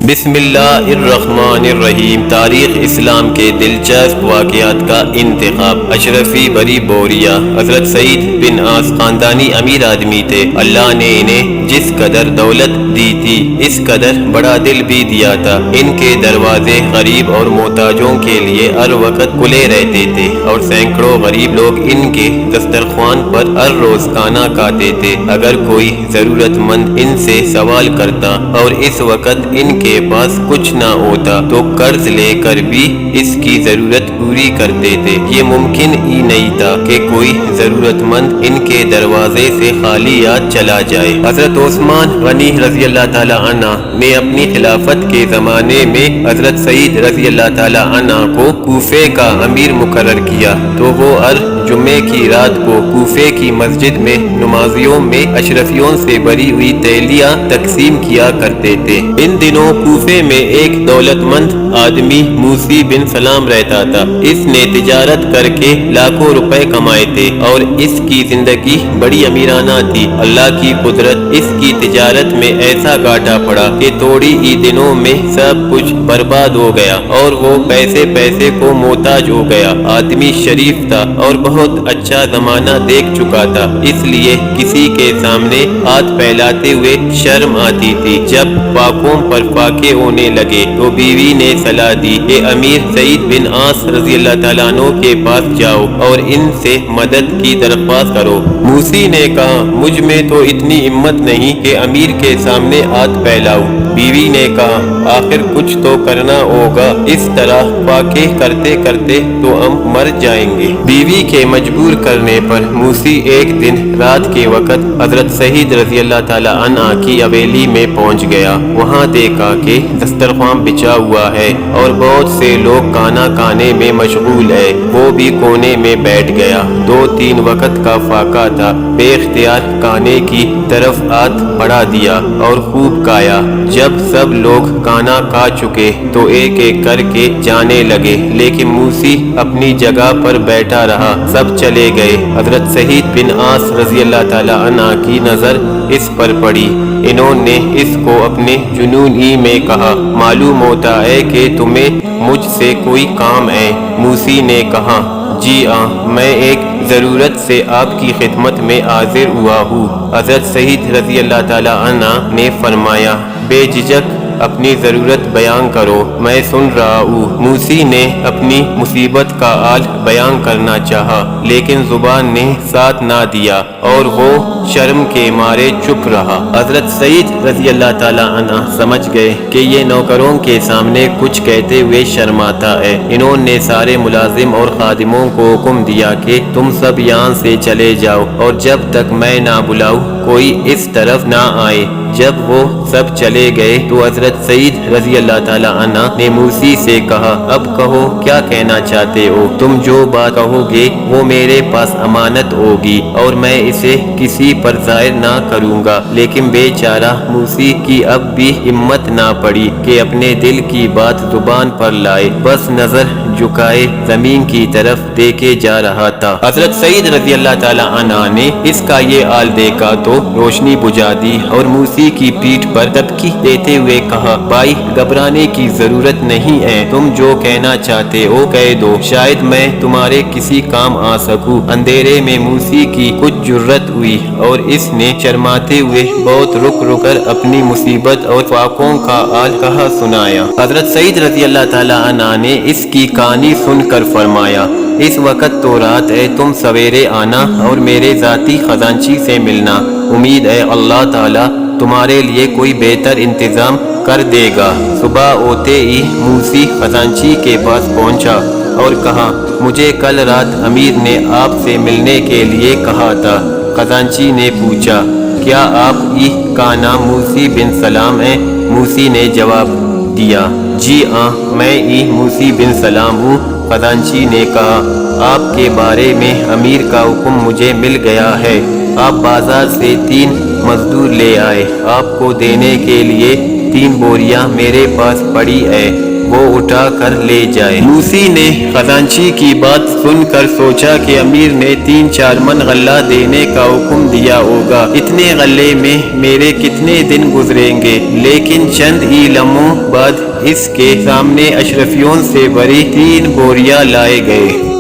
بسم اللہ الرحمن الرحیم۔ تاریخ اسلام کے دلچسپ واقعات کا انتخاب۔ اشرفی بری بوریا حضرت سعید بن عاص خاندانی امیر آدمی تھے۔ اللہ نے انہیں جس قدر دولت دی تھی اس قدر بڑا دل بھی دیا تھا۔ ان کے دروازے غریب اور محتاجوں کے لیے ہر وقت کھلے رہتے تھے اور سینکڑوں غریب لوگ ان کے دسترخوان پر ہر روز کھانا کھاتے تھے۔ اگر کوئی ضرورت مند ان سے سوال کرتا اور اس وقت ان کے پاس کچھ نہ ہوتا تو قرض لے کر بھی اس کی ضرورت پوری کرتے تھے۔ یہ ممکن ہی نہیں تھا کہ کوئی ضرورت مند ان کے دروازے سے خالی ہاتھ چلا جائے۔ حضرت عثمان غنی رضی اللہ تعالی عنہ نے اپنی خلافت کے زمانے میں حضرت سعید رضی اللہ تعالی عنہ کو کوفے کا امیر مقرر کیا تو وہ ہر جمعے کی رات کو کوفے کی مسجد میں نمازیوں میں اشرفیوں سے بری ہوئی تیلیاں تقسیم کیا کرتے تھے۔ ان دنوں کوفے میں ایک دولت مند آدمی موسی بن سلام رہتا تھا۔ اس نے تجارت کر کے لاکھوں روپے کمائے تھے اور اس کی زندگی بڑی امیرانہ تھی۔ اللہ کی قدرت اس کی تجارت میں ایسا گھاٹا پڑا کہ تھوڑی ہی دنوں میں سب کچھ برباد ہو گیا اور وہ پیسے کو محتاج ہو گیا۔ آدمی شریف تھا اور بہت اچھا زمانہ دیکھ چکا تھا، اس لیے کسی کے سامنے ہاتھ پھیلاتے ہوئے شرم آتی تھی۔ جب فاقوں پر فاقے ہونے لگے تو بیوی نے صلاح دی کہ امیر سعید بن عاص رضی اللہ تعالیٰ عنہ کے پاس جاؤ اور ان سے مدد کی درخواست کرو۔ موسی نے کہا مجھ میں تو اتنی ہمت نہیں کہ امیر کے سامنے ہاتھ پھیلاؤں۔ بیوی نے کہا آخر کچھ تو کرنا ہوگا، اس طرح فاقے کرتے کرتے تو ہم مر جائیں گے۔ بیوی کے مجبور کرنے پر موسی ایک دن رات کے وقت حضرت سعید رضی اللہ تعالیٰ عنہ کی حویلی میں پہنچ گیا۔ وہاں دیکھا کہ دسترخوان بچھا ہوا ہے اور بہت سے لوگ کھانا کھانے میں مشغول ہے۔ وہ بھی کونے میں بیٹھ گیا۔ 2-3 وقت کا فاقہ تھا۔ بے اختیار کھانے کی طرف ہاتھ بڑھا دیا اور خوب کھایا۔ جب سب لوگ کھانا کھا چکے تو ایک ایک کر کے جانے لگے، لیکن موسی اپنی جگہ پر بیٹھا رہا۔ سب چلے گئے۔ حضرت سعید بن عاص رضی اللہ تعالی عنہ کی نظر اس پر پڑی۔ انہوں نے اس کو اپنے جنون ہی میں کہا معلوم ہوتا ہے کہ تمہیں مجھ سے کوئی کام ہے۔ موسی نے کہا جی ہاں، میں ایک ضرورت سے آپ کی خدمت میں حاضر ہوا ہوں۔ حضرت سعید رضی اللہ تعالی عنہ نے فرمایا بے جھجک اپنی ضرورت بیان کرو، میں سن رہا ہوں۔ موسی نے اپنی مصیبت کا حال بیان کرنا چاہا لیکن زبان نے ساتھ نہ دیا اور وہ شرم کے مارے چپ رہا۔ حضرت سعید رضی اللہ تعالی عنہ سمجھ گئے کہ یہ نوکروں کے سامنے کچھ کہتے ہوئے شرماتا ہے۔ انہوں نے سارے ملازم اور خادموں کو حکم دیا کہ تم سب یہاں سے چلے جاؤ اور جب تک میں نہ بلاؤں کوئی اس طرف نہ آئے۔ جب وہ سب چلے گئے تو حضرت سعید رضی اللہ تعالی عنہ نے موسی سے کہا اب کہو کیا کہنا چاہتے ہو؟ تم جو بات کہو گے وہ میرے پاس امانت ہوگی اور میں اسے کسی پر ظاہر نہ کروں گا۔ لیکن بیچارہ موسی کی اب بھی ہمت نہ پڑی کہ اپنے دل کی بات زبان پر لائے، بس نظر جھکائے زمین کی طرف دیکھے جا رہا تھا۔ حضرت سعید رضی اللہ تعالی عنہ نے اس کا یہ حال دیکھا تو روشنی بجھا دی اور موسی کی پیٹھ پر دبکی دیتے ہوئے کہا بھائی گھبرانے کی ضرورت نہیں ہے، تم جو کہنا چاہتے ہو کہہ دو، شاید میں تمہارے کسی کام آ سکوں۔ اندھیرے میں موسی کی کچھ جرأت ہوئی اور اس نے شرماتے ہوئے بہت رک کر اپنی مصیبت اور فاقوں کا حال کہا سنایا۔ حضرت سعید رضی اللہ تعالی عنہ نے اس کی کہانی سن کر فرمایا اس وقت تو رات ہے، تم سویرے آنا اور میرے ذاتی خزانچی سے ملنا، امید ہے اللہ تعالی تمہارے لیے کوئی بہتر انتظام کر دے گا۔ صبح ہوتے ہی موسی خزانچی کے پاس پہنچا اور کہا مجھے کل رات امیر نے آپ سے ملنے کے لیے کہا تھا۔ خزانچی نے پوچھا کیا آپ ہی کا نام موسی بن سلام ہے؟ موسی نے جواب دیا جی ہاں، میں ہی موسی بن سلام ہوں۔ خزانچی نے کہا آپ کے بارے میں امیر کا حکم مجھے مل گیا ہے، آپ بازار سے 3 مزدور لے آئے، آپ کو دینے کے لیے 3 بوریاں میرے پاس پڑی ہے، وہ اٹھا کر لے جائے۔ لوسی نے خزانچی کی بات سن کر سوچا کہ امیر نے 3-4 من غلہ دینے کا حکم دیا ہوگا، اتنے غلے میں میرے کتنے دن گزریں گے۔ لیکن چند ہی لمحوں بعد اس کے سامنے اشرفیوں سے بھری 3 بوریاں لائے گئے۔